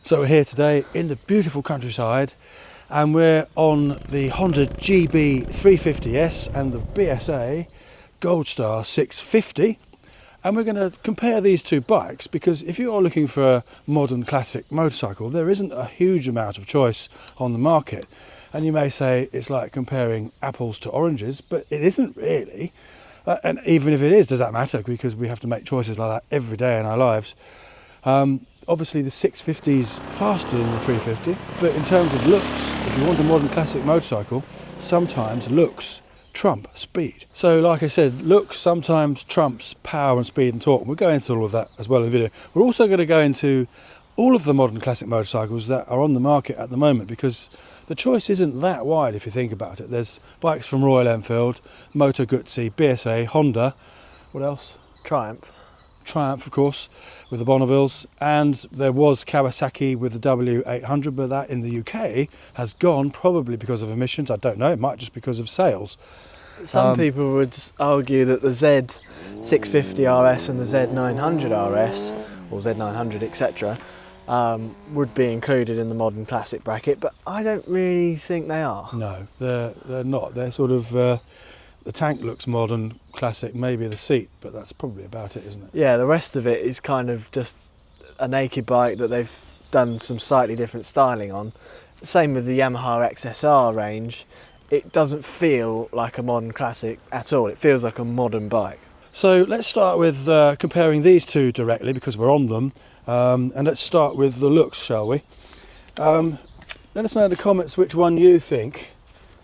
So we're here today in the beautiful countryside and we're on the Honda GB350S and the BSA Goldstar 650, and we're going to compare these two bikes because if you are looking for a modern classic motorcycle, there isn't a huge amount of choice on the market. And you may say it's like comparing apples to oranges, but it isn't really. And even if it is, does that matter? Because we have to make choices like that every day in our lives. Obviously the 650 is faster than the 350, but in terms of looks, if you want a modern classic motorcycle, sometimes looks trump speed. So like I said, looks sometimes trumps power and speed and torque. We'll go into all of that as well in the video. We're also going to go into all of the modern classic motorcycles that are on the market at the moment, because the choice isn't that wide if you think about it. There's bikes from Royal Enfield, Moto Guzzi, BSA, Honda, what else? Triumph, of course, with the Bonnevilles, and there was Kawasaki with the W800, but that in the UK has gone, probably because of emissions. I don't know, it might just because of sales. Some people would argue that the Z650RS and the Z900RS, or Z900 etc, would be included in the modern classic bracket, but I don't really think they are. No, they're not. They're sort of the tank looks modern, classic, maybe the seat, but that's probably about it, isn't it? Yeah, the rest of it is kind of just a naked bike that they've done some slightly different styling on. Same with the Yamaha XSR range. It doesn't feel like a modern classic at all. It feels like a modern bike. So let's start with comparing these two directly because we're on them. And let's start with the looks, shall we? Let us know in the comments which one you think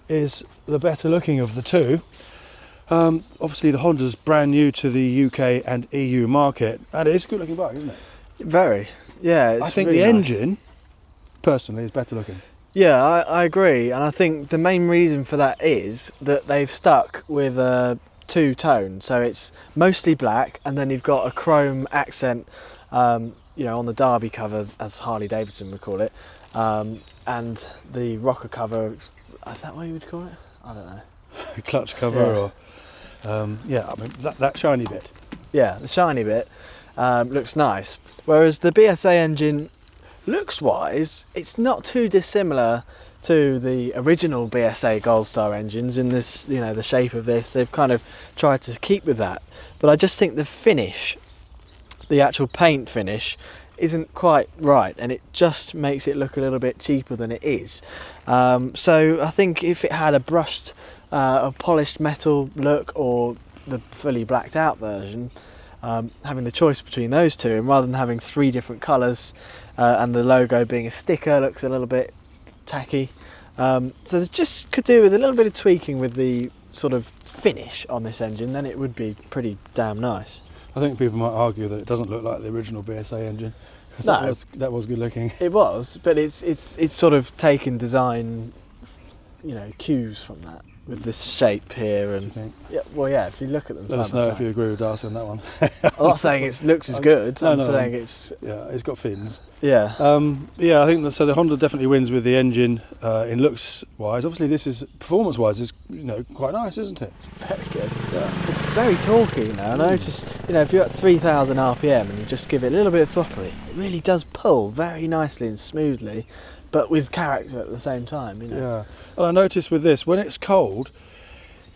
is the better looking of the two. Obviously the Honda's brand new to the UK and EU market, and it is a good looking bike, isn't it? Very, yeah. It's I think really the nice. engine, personally, is better looking. Yeah, I agree, and I think the main reason for that is that they've stuck with a two-tone, so it's mostly black, and then you've got a chrome accent, you know, on the Derby cover, as Harley Davidson would call it, and the rocker cover. Is that what you would call it? I don't know. Clutch cover, Yeah. or yeah, I mean that shiny bit. Yeah, the shiny bit looks nice. Whereas the BSA engine, looks-wise, it's not too dissimilar to the original BSA Goldstar engines in this, you know, the shape of this. They've kind of tried to keep with that. But I just think the finish, the actual paint finish, isn't quite right, and it just makes it look a little bit cheaper than it is. So I think if it had a brushed, a polished metal look, or the fully blacked out version, having the choice between those two, and rather than having three different colours and the logo being a sticker, looks a little bit tacky. So they just could do with a little bit of tweaking with the sort of finish on this engine, then it would be pretty damn nice. I think people might argue that it doesn't look like the original BSA engine. No. That was good looking. It was, but it's sort of taken design, you know, cues from that, with this shape here, and yeah, well, yeah. If you look at them, Let us know if you agree with Darcy on that one. I'm not saying it looks as good. I'm saying it's it's got fins. yeah. Yeah, I think that, so. The Honda definitely wins with the engine in looks wise. Obviously, this is performance wise is, you know, quite nice, isn't it? It's very good. Yeah. It's very torquey, you know. I notice, you know, if you're at 3,000 RPM and you just give it a little bit of throttle, it really does pull very nicely and smoothly, but with character at the same time, you know. Yeah. And I noticed with this, when it's cold,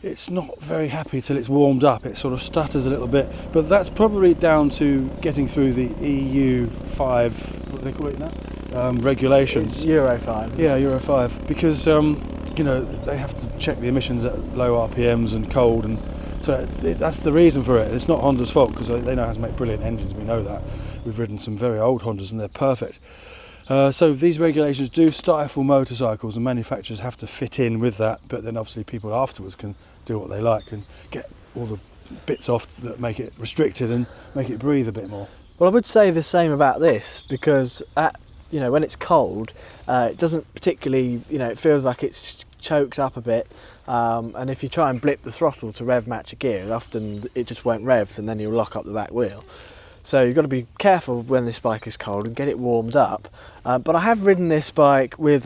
it's not very happy till it's warmed up. It sort of stutters a little bit, but that's probably down to getting through the EU 5, what do they call it now? Regulations. It's Euro 5. Yeah, Euro 5, because you know, they have to check the emissions at low RPMs and cold, and so that's the reason for it. It's not Honda's fault, because they know how to make brilliant engines. We know that. We've ridden some very old Hondas and they're perfect. So these regulations do stifle motorcycles, and manufacturers have to fit in with that, but then obviously people afterwards can do what they like and get all the bits off that make it restricted and make it breathe a bit more. Well, I would say the same about this, because you know, when it's cold, it doesn't particularly, you know, it feels like it's choked up a bit, and if you try and blip the throttle to rev match a gear, often it just won't rev, and then you'll lock up the back wheel. So you've got to be careful when this bike is cold and get it warmed up. But I have ridden this bike with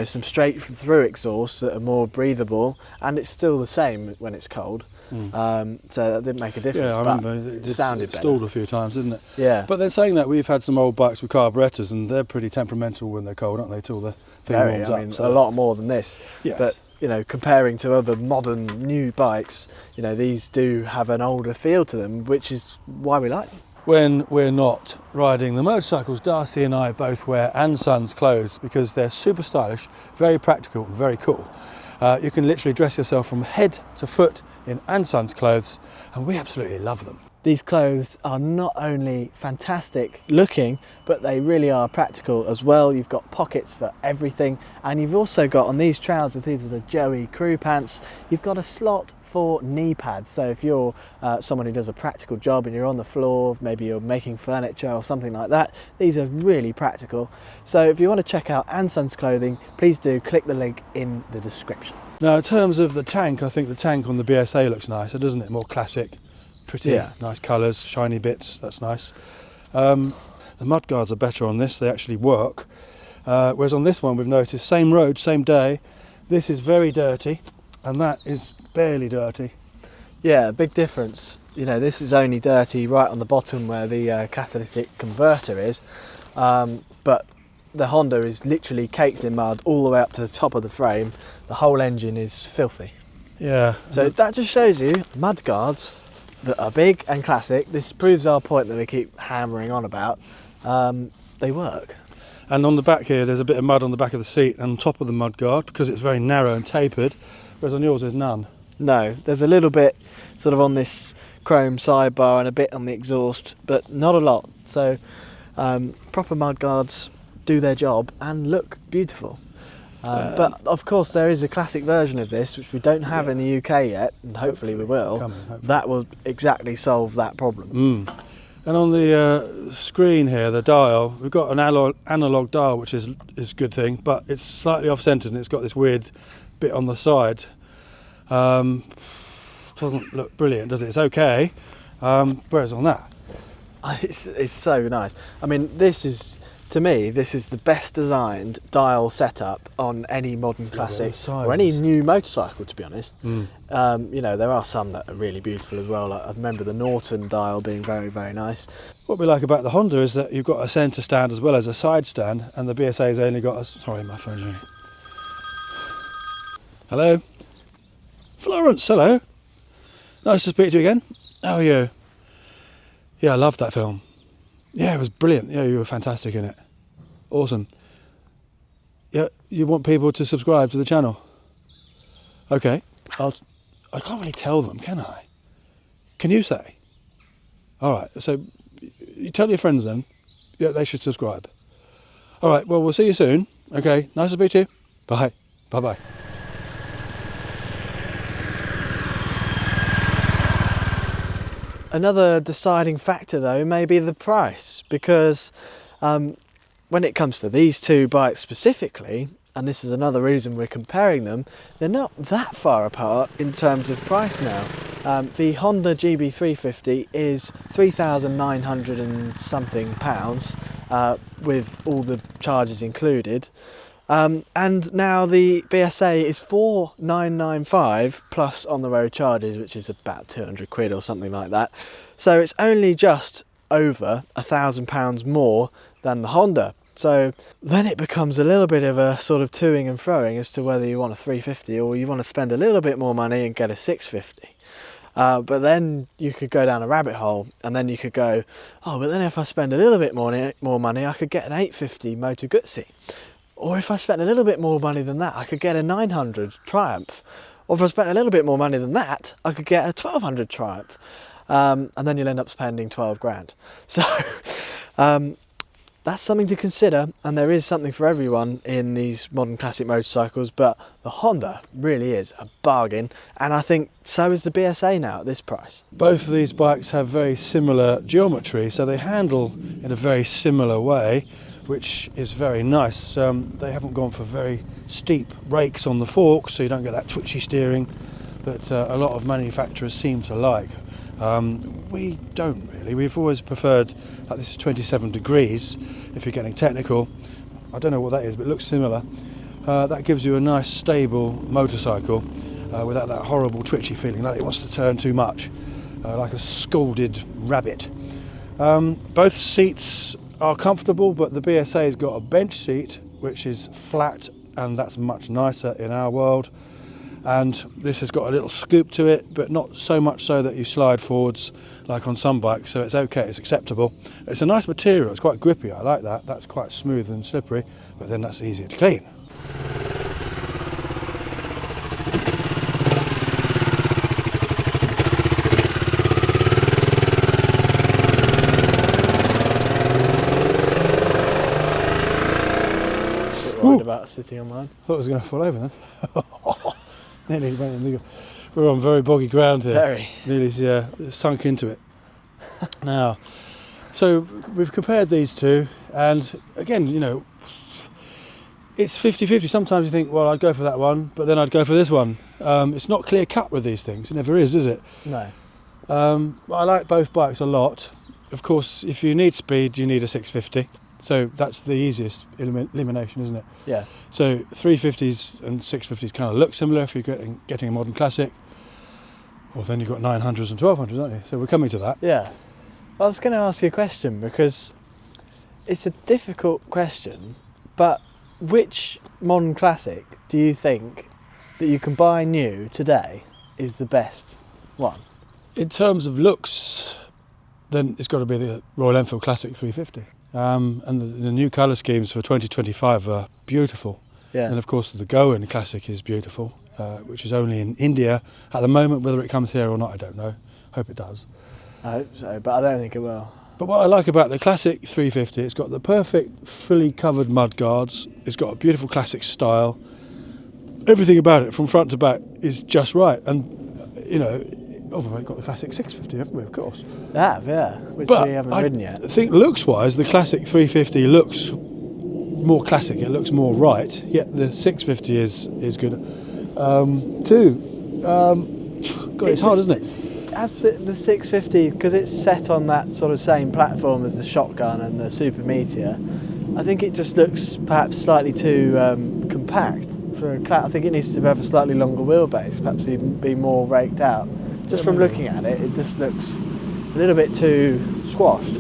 some straight through exhausts that are more breathable, and it's still the same when it's cold. So that didn't make a difference. Yeah, I remember it sounded stalled better. a few times, didn't it? Yeah. But then saying that, we've had some old bikes with carburetors, and they're pretty temperamental when they're cold, aren't they? Till the thing warms up. A lot more than this. Yes. But comparing to other modern new bikes, these do have an older feel to them, which is why we like them. When we're not riding the motorcycles, Darcy and I both wear Ann Sons clothes because they're super stylish, very practical and very cool. You can literally dress yourself from head to foot in Ann Sons clothes, and we absolutely love them. These clothes are not only fantastic looking, but they really are practical as well. You've got pockets for everything, and you've also got, on these trousers, these are the Joey crew pants, you've got a slot for knee pads. So if you're someone who does a practical job and you're on the floor, maybe you're making furniture or something like that, these are really practical. So if you want to check out Ann Sons clothing, please do click the link in the description. Now, in terms of the tank, I think the tank on the BSA looks nicer, doesn't it? More classic. Pretty nice colours, shiny bits, that's nice. The mudguards are better on this, they actually work. Whereas on this one we've noticed, same road, same day, this is very dirty and that is barely dirty. Yeah, big difference. This is only dirty right on the bottom where the catalytic converter is, but the Honda is literally caked in mud all the way up to the top of the frame. The whole engine is filthy. Yeah. So that just shows you mudguards that are big and classic. This proves our point that we keep hammering on about. They work. And on the back here there's a bit of mud on the back of the seat and on top of the mudguard because it's very narrow and tapered, whereas on yours there's none. No, there's a little bit sort of on this chrome sidebar and a bit on the exhaust, but not a lot. So proper mudguards do their job and look beautiful. But of course there is a classic version of this which we don't have in the UK yet, and hopefully we will. Hopefully. That will exactly solve that problem. And on the screen here, the dial, we've got an analog dial, which is a good thing, but it's slightly off-centered and it's got this weird bit on the side. Doesn't look brilliant, does it? It's okay, whereas on that, It's so nice. I mean, to me, this is the best designed dial setup on any modern classic or any new motorcycle, to be honest. There are some that are really beautiful as well. Like, I remember the Norton dial being very, very nice. what we like about the Honda is that you've got a centre stand as well as a side stand, and the BSA's only got a... Sorry, my phone's ringing. Hello? Florence, hello. Nice to speak to you again. How are you? Yeah, I loved that film. Yeah, it was brilliant. Yeah, you were fantastic in it. Awesome. Yeah, you want people to subscribe to the channel? Okay. I can't really tell them, can I? Can you say? All right, so you tell your friends then. Yeah, they should subscribe. All right, well, we'll see you soon. Okay, nice to speak to you. Bye. Bye-bye. Another deciding factor though may be the price, because when it comes to these two bikes specifically, and this is another reason we're comparing them, they're not that far apart in terms of price now. The Honda GB350 is £3,900 and something pounds with all the charges included. And now the BSA is £4,995 plus on the road charges, which is about £200 or something like that. So it's only just over £1,000 more than the Honda. So then it becomes a little bit of a sort of toing and froing as to whether you want a 350 or you want to spend a little bit more money and get a 650. But then you could go down a rabbit hole, and then you could go, oh, but then if I spend a little bit more money, I could get an 850 Moto Guzzi. Or if I spent a little bit more money than that, I could get a 900 Triumph. Or if I spent a little bit more money than that, I could get a 1200 Triumph. And then you'll end up spending 12 grand. So that's something to consider, and there is something for everyone in these modern classic motorcycles, but the Honda really is a bargain, and I think so is the BSA now at this price. Both of these bikes have very similar geometry, so they handle in a very similar way, which is very nice. They haven't gone for very steep brakes on the forks, so you don't get that twitchy steering that a lot of manufacturers seem to like. We don't really. really. We've always preferred, like this is 27 degrees if you're getting technical. I don't know what that is, but it looks similar. That gives you a nice stable motorcycle without that horrible twitchy feeling like it wants to turn too much, like a scalded rabbit. Both seats are comfortable, but the BSA's got a bench seat which is flat, and that's much nicer in our world. And this has got a little scoop to it, but not so much so that you slide forwards like on some bikes, so it's okay, it's acceptable. It's a nice material, it's quite grippy, I like that. That's quite smooth and slippery, but then that's easier to clean. Worried about sitting on mine. I thought I was going to fall over then. Nearly went in the... We're on very boggy ground here. Very. Nearly sunk into it. Now, so we've compared these two, and again, you know, it's 50-50. Sometimes you think, well, I'd go for that one, but then I'd go for this one. It's not clear cut with these things. It never is it? No. I like both bikes a lot. Of course, if you need speed, you need a 650. So that's the easiest elimination, isn't it? Yeah. So 350s and 650s kind of look similar if you're getting a modern classic. Well, then you've got 900s and 1200s, aren't you? So we're coming to that. Yeah. I was going to ask you a question, because it's a difficult question, but which modern classic do you think that you can buy new today is the best one? In terms of looks, then it's got to be the Royal Enfield Classic 350. And the new colour schemes for 2025 are beautiful. Yeah. And of course the Goan Classic is beautiful, which is only in India at the moment. Whether it comes here or not, I don't know. Hope it does. I hope so, but I don't think it will. But what I like about the Classic 350, it's got the perfect fully covered mud guards. It's got a beautiful classic style. Everything about it from front to back is just right. And, you know, we've got the Classic 650, haven't we, of course? Yeah, which But we haven't ridden yet. I think looks-wise, the Classic 350 looks more classic. It looks more right. Yet the 650 is good too. God, it's hard, isn't it? As the 650, because it's set on that sort of same platform as the Shotgun and the Super Meteor, I think it just looks perhaps slightly too compact for I think it needs to have a slightly longer wheelbase, perhaps even be more raked out. Just from looking at it, it just looks a little bit too squashed.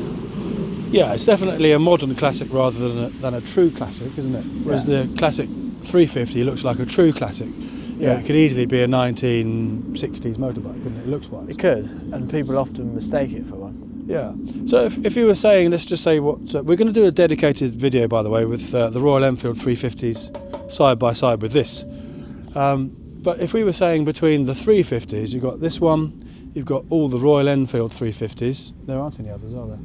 Yeah, it's definitely a modern classic rather than a true classic, isn't it? Whereas the Classic 350 looks like a true classic. Yeah, it could easily be a 1960s motorbike, couldn't it? It looks wise. It could, and people often mistake it for one. Yeah. So if you were saying, let's just say what we're going to do a dedicated video, by the way, with the Royal Enfield 350s side by side with this. But if we were saying between the 350s, you've got this one, you've got all the Royal Enfield 350s. There aren't any others, are there?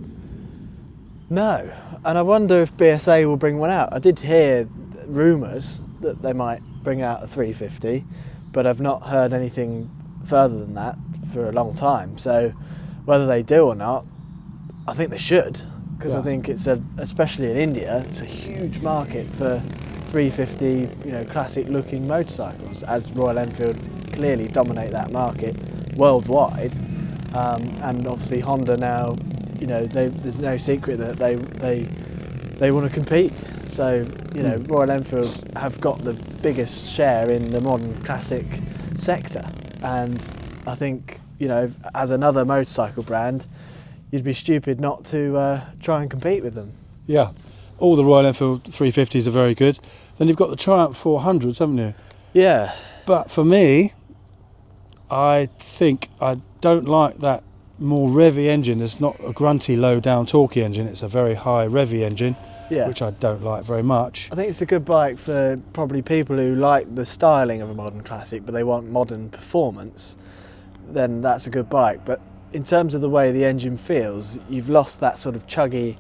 No, and I wonder if BSA will bring one out. I did hear rumours that they might bring out a 350, but I've not heard anything further than that for a long time. So whether they do or not, I think they should, because I think it's especially in India, it's a huge market for 350, classic looking motorcycles, as Royal Enfield clearly dominate that market worldwide. And obviously Honda now, there's no secret that they want to compete. So, Royal Enfield have got the biggest share in the modern classic sector. And I think, as another motorcycle brand, you'd be stupid not to try and compete with them. Yeah, all the Royal Enfield 350s are very good. Then you've got the Triumph 400s, haven't you? Yeah. But for me, I think I don't like that more revvy engine. It's not a grunty, low down, torquey engine. It's a very high revvy engine, which I don't like very much. I think it's a good bike for probably people who like the styling of a modern classic, but they want modern performance. Then that's a good bike. But in terms of the way the engine feels, you've lost that sort of chuggy,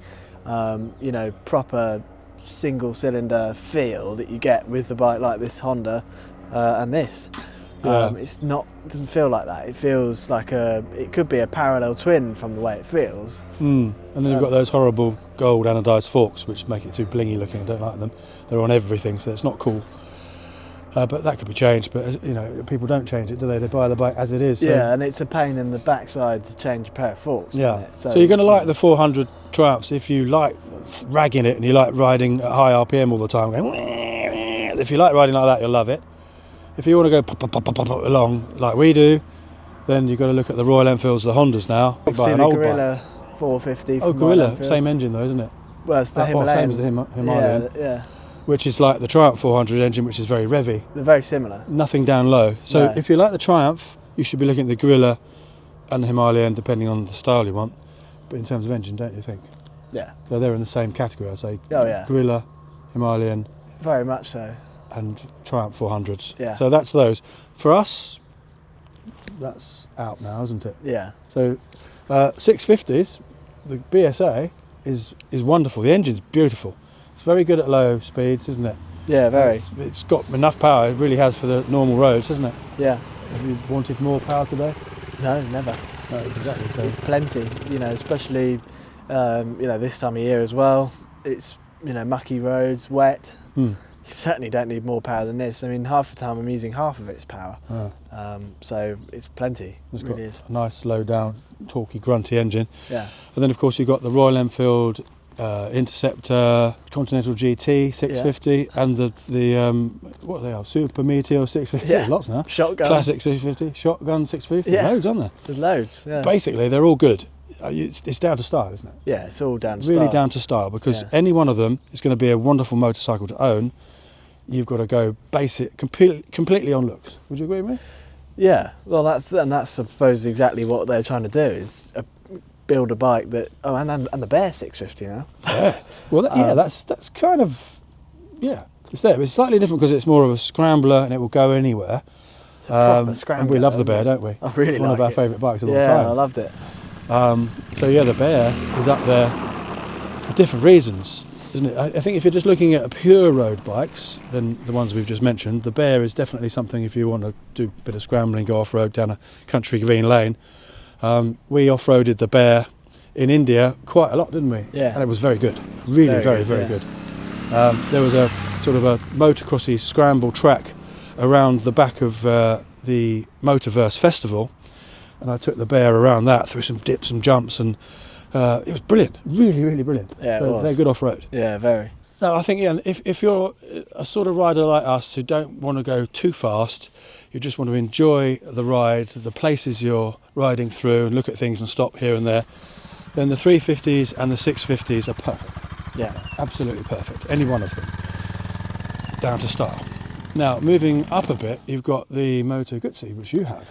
proper single cylinder feel that you get with the bike like this Honda and this. It doesn't feel like that. It feels like it could be a parallel twin from the way it feels. And then you've got those horrible gold anodised forks which make it too blingy looking. I don't like them. They're on everything, so it's not cool. But that could be changed. But you know, people don't change it, do they? They buy the bike as it is. So. Yeah, and it's a pain in the backside to change a pair of forks. Yeah. Isn't it? So you're going to like the 400 Triumphs if you like ragging it and you like riding at high RPM all the time. Going, if you like riding like that, you'll love it. If you want to go pop, pop, pop, pop, pop along like we do, then you've got to look at the Royal Enfields, the Hondas now. Obviously an the old Gorilla bike. 450. Oh, Gorilla, same engine though, isn't it? Well, it's the Himalayan. Same as the Himalayan. Yeah. Which is like the Triumph 400 engine, which is very revvy. They're very similar. Nothing down low. So No. if you like the Triumph, you should be looking at the Gorilla and the Himalayan, depending on the style you want. But in terms of engine, don't you think? Yeah. So they're in the same category, I'd say. Oh, yeah. Gorilla, Himalayan, Very much so. and Triumph 400s. Yeah. So that's those. For us, that's out now, isn't it? Yeah. So 650s, the BSA is wonderful. The engine's beautiful. It's very good at low speeds, isn't it? Yeah, very. It's got enough power. It really has for the normal roads, hasn't it? Yeah. Have you wanted more power today? No, never. No, exactly. So. It's plenty, you know, especially, this time of year as well. It's, mucky roads, wet. You certainly don't need more power than this. I mean, half the time I'm using half of its power. So it's plenty. It's it got really is. a nice low down, talky, grunty engine. Yeah. And then of course you've got the Royal Enfield Interceptor, Continental GT 650, and the what are they are? Super Meteor 650. Yeah. Lots now. Shotgun. Classic 650, Shotgun 650. Yeah. Loads, aren't there? There's loads. Yeah. Basically, they're all good. It's down to style, isn't it? Yeah, it's all down to Really style. down to style, because Yeah. any one of them is going to be a wonderful motorcycle to own. You've got to go basic, completely on looks. Would you agree with me? Yeah. Well, that's I suppose exactly what they're trying to do is build a bike that. Oh, and the Bear 650 now. Yeah. Well, that's kind of it's there. But it's slightly different because it's more of a scrambler and it will go anywhere. It's a proper scrambler, and we love the isn't Bear, it? don't we? I really It's one like of our it. favourite bikes of all Yeah, time. I loved it. So yeah, the Bear is up there for different reasons, isn't it? I think if you're just looking at pure road bikes, then the ones we've just mentioned, the Bear is definitely something if you want to do a bit of scrambling, go off-road down a country green lane. We off-roaded the Bear in India quite a lot, didn't we? Yeah. And it was very good. Really, very yeah. good. There was a sort of a motocrossy scramble track around the back of the Motorverse Festival, and I took the Bear around that through some dips and jumps, and it was brilliant. Really, really brilliant. Yeah, it So was. they're good off-road. Yeah, very. No, I think if you're a sort of rider like us who don't want to go too fast, you just want to enjoy the ride, the places you're riding through, and look at things and stop here and there, then the 350s and the 650s are perfect. Yeah. Absolutely perfect. Any one of them. Down to style. Now, moving up a bit, you've got the Moto Guzzi, which you have.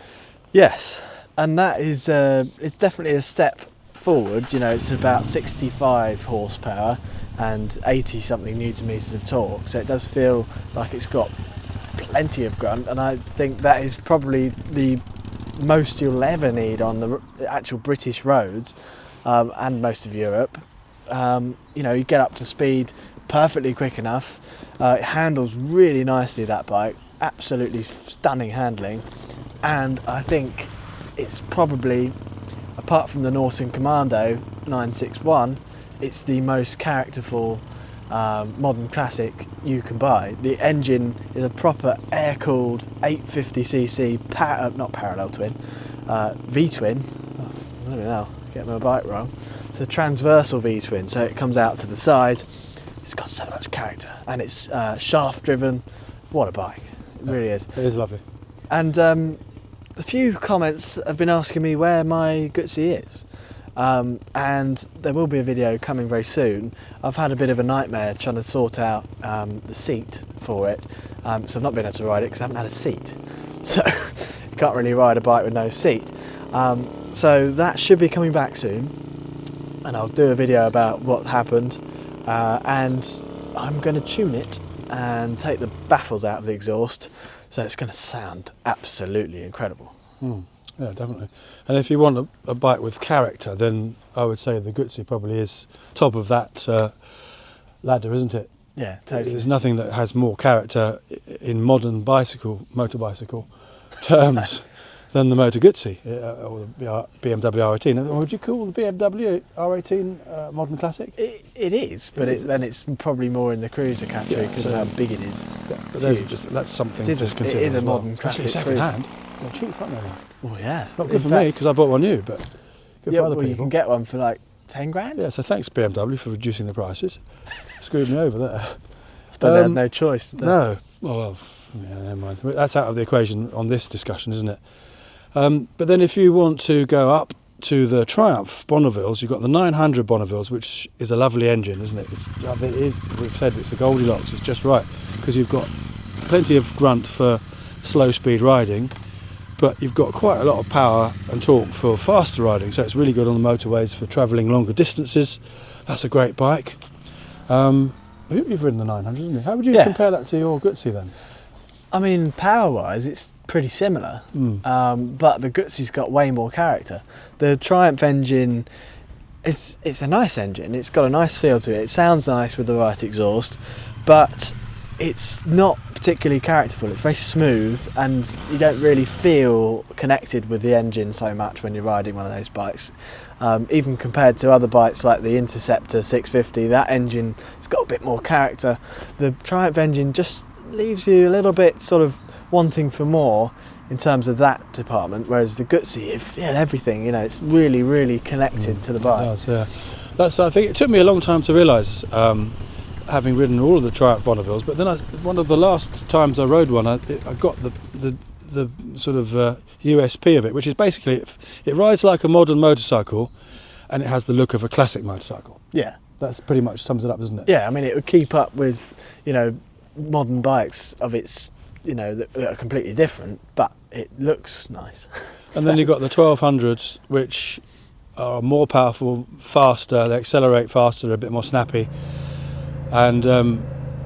Yes, and that is it's definitely a step forward. It's about 65 horsepower and 80 something newton meters of torque, so it does feel like it's got plenty of grunt, and I think that is probably the most you'll ever need on the actual British roads and most of Europe. You get up to speed perfectly quick enough. It handles really nicely, that bike, absolutely stunning handling, and I think it's probably, apart from the Norton Commando 961, it's the most characterful modern classic you can buy. The engine is a proper air-cooled 850cc not parallel twin, V-twin. I don't know, get my bike wrong. It's a transversal V-twin, so it comes out to the side. It's got so much character, and it's shaft-driven. What a bike! It really is. It is lovely. And a few comments have been asking me where my Guzzi is. And there will be a video coming very soon. I've had a bit of a nightmare trying to sort out the seat for it, so I've not been able to ride it because I haven't had a seat. So you can't really ride a bike with no seat. So that should be coming back soon, and I'll do a video about what happened, and I'm going to tune it and take the baffles out of the exhaust, so it's going to sound absolutely incredible. Yeah, definitely. And if you want a bike with character, then I would say the Guzzi probably is top of that ladder, isn't it? Yeah, totally. There's nothing that has more character in modern motor bicycle terms than the Moto Guzzi or the BMW R18. Would you call the BMW R18 modern classic? It is, but then it's probably more in the cruiser category because of how big it is. Yeah, but that's something to consider. It is a as well. modern classic. Especially second hand. They're cheap, aren't they? Oh yeah. Not good for me because I bought one new, but good for other people. You can get one for like 10 grand. Yeah, so thanks BMW for reducing the prices. Screwed me over there. But they had no choice, did they? No. Well, yeah, never mind. That's out of the equation on this discussion, isn't it? But then if you want to go up to the Triumph Bonnevilles, you've got the 900 Bonnevilles, which is a lovely engine, isn't it? It is, we've said it's the Goldilocks, it's just right, because you've got plenty of grunt for slow speed riding, but you've got quite a lot of power and torque for faster riding, so it's really good on the motorways for travelling longer distances. That's a great bike. You've ridden the 900, haven't you? How would you compare that to your Guzzi then? I mean, power-wise, it's pretty similar, but the Guzzi's got way more character. The Triumph engine, it's a nice engine. It's got a nice feel to it. It sounds nice with the right exhaust, but it's not particularly characterful. It's very smooth, and you don't really feel connected with the engine so much when you're riding one of those bikes. Even compared to other bikes like the Interceptor 650, that engine has got a bit more character. The Triumph engine just leaves you a little bit sort of wanting for more in terms of that department, whereas the Guzzi, you feel everything, it's really, really connected to the bike. It does, yeah. I think it took me a long time to realise, having ridden all of the Triumph Bonnevilles, but then one of the last times I rode one, I got the sort of USP of it, which is basically it rides like a modern motorcycle, and it has the look of a classic motorcycle. Yeah, that's pretty much sums it up, doesn't it? Yeah, I mean, it would keep up with modern bikes of its that are completely different, but it looks nice. And then you've got the 1200s, which are more powerful, faster, they accelerate faster, they're a bit more snappy, and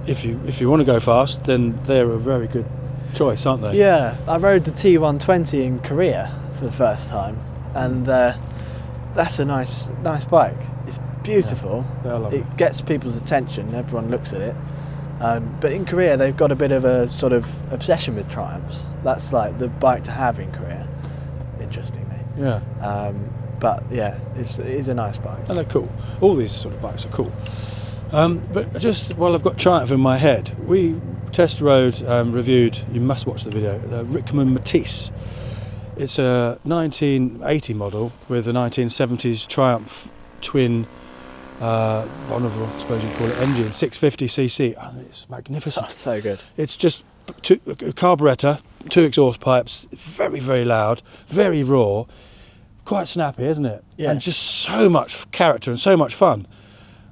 if you want to go fast, then they're a very good choice, aren't they? Yeah, I rode the T120 in Korea for the first time, and that's a nice bike. It's beautiful. Yeah, it gets people's attention. Everyone looks at it. But in Korea, they've got a bit of a sort of obsession with Triumphs. That's like the bike to have in Korea, interestingly. Yeah. But yeah, it is a nice bike. And they're cool. All these sort of bikes are cool. But just while I've got Triumph in my head, we test rode, reviewed, you must watch the video, the Rickman Matisse. It's a 1980 model with a 1970s Triumph twin Bonneville, I suppose you'd call it, engine, 650cc, and it's magnificent. Oh, so good. It's just a carburettor, 2 exhaust pipes, very, very loud, very raw, quite snappy, isn't it? Yeah. And just so much character and so much fun.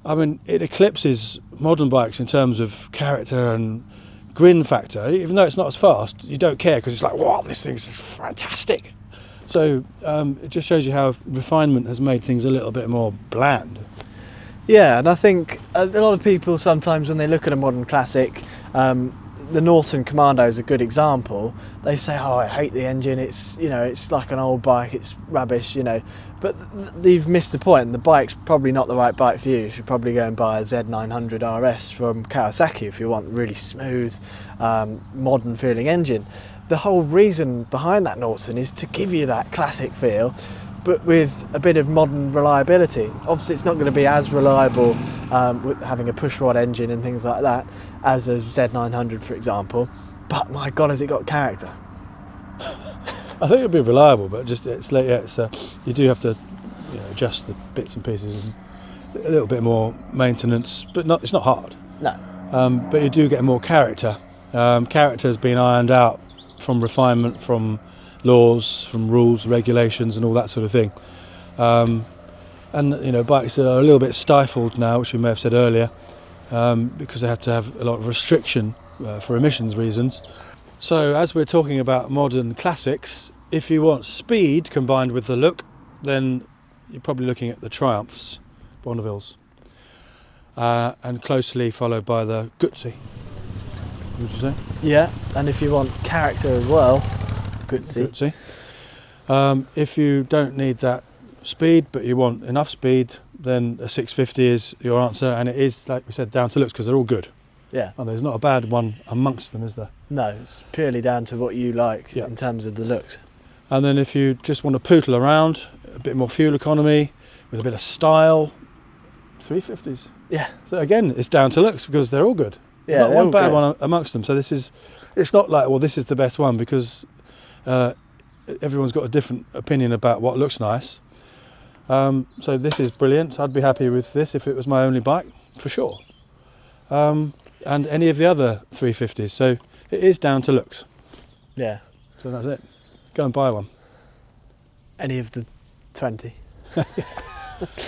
I mean, it eclipses modern bikes in terms of character and grin factor. Even though it's not as fast, you don't care because it's like, wow, this thing's fantastic. So it just shows you how refinement has made things a little bit more bland. Yeah, and I think a lot of people sometimes when they look at a modern classic, the Norton Commando is a good example. They say, "Oh, I hate the engine. It's it's like an old bike. It's rubbish." But they've missed the point. The bike's probably not the right bike for you. You should probably go and buy a Z900 RS from Kawasaki if you want a really smooth, modern feeling engine. The whole reason behind that Norton is to give you that classic feel, but with a bit of modern reliability. Obviously it's not going to be as reliable with having a pushrod engine and things like that as a Z900, for example, but my god, has it got character. I think it'll be reliable, but just you do have to adjust the bits and pieces and a little bit more maintenance, but it's not hard. No. But you do get more character. Character has been ironed out from refinement, from laws, from rules, regulations and all that sort of thing. And bikes are a little bit stifled now, which we may have said earlier, because they have to have a lot of restriction for emissions reasons. So as we're talking about modern classics, if you want speed combined with the look, then you're probably looking at the Triumphs, Bonnevilles, and closely followed by the Guzzi. Would you say? Yeah, and if you want character as well, Guzzi. If you don't need that speed, but you want enough speed, then a 650 is your answer, and it is, like we said, down to looks because they're all good. Yeah. And there's not a bad one amongst them, is there? No, it's purely down to what you like in terms of the looks. And then if you just want to poodle around, a bit more fuel economy with a bit of style, 350s. Yeah. So again, it's down to looks because they're all good. There's not one bad one amongst them. So it's not like, well, this is the best one, because everyone's got a different opinion about what looks nice. So this is brilliant. I'd be happy with this if it was my only bike, for sure. And any of the other 350s. So it is down to looks. Yeah. So that's it. Go and buy one. Any of the 20.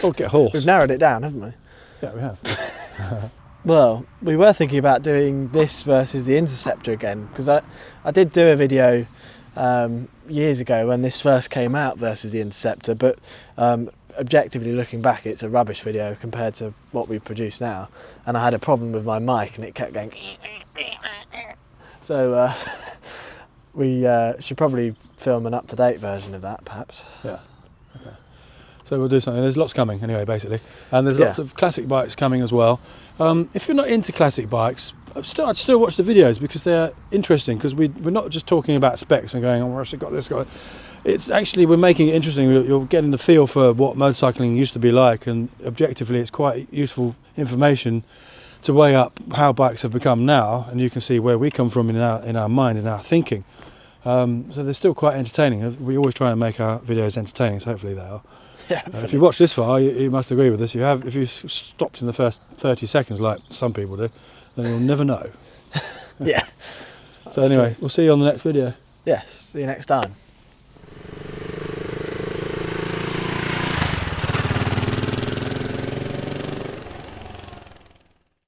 Or get a horse. We've narrowed it down, haven't we? Yeah, we have. Well, we were thinking about doing this versus the Interceptor again, because I did do a video years ago when this first came out versus the Interceptor, but objectively looking back, it's a rubbish video compared to what we produce now, and I had a problem with my mic and it kept going. So we should probably film an up-to-date version of that, perhaps. Yeah. Okay. So we'll do something. There's lots coming anyway, basically, and there's lots of classic bikes coming as well. If you're not into classic bikes, I'd still watch the videos because they're interesting. Because we're not just talking about specs and going, "Oh, I've got this guy." It's actually, we're making it interesting. You're getting the feel for what motorcycling used to be like, and objectively, it's quite useful information to weigh up how bikes have become now, and you can see where we come from in our mind, in our thinking. So they're still quite entertaining. We always try and make our videos entertaining, so hopefully they are. Yeah. If you watch this far, you must agree with us. If you stopped in the first 30 seconds, like some people do, then you'll never know. Yeah. So anyway, we'll see you on the next video. Yes. See you next time.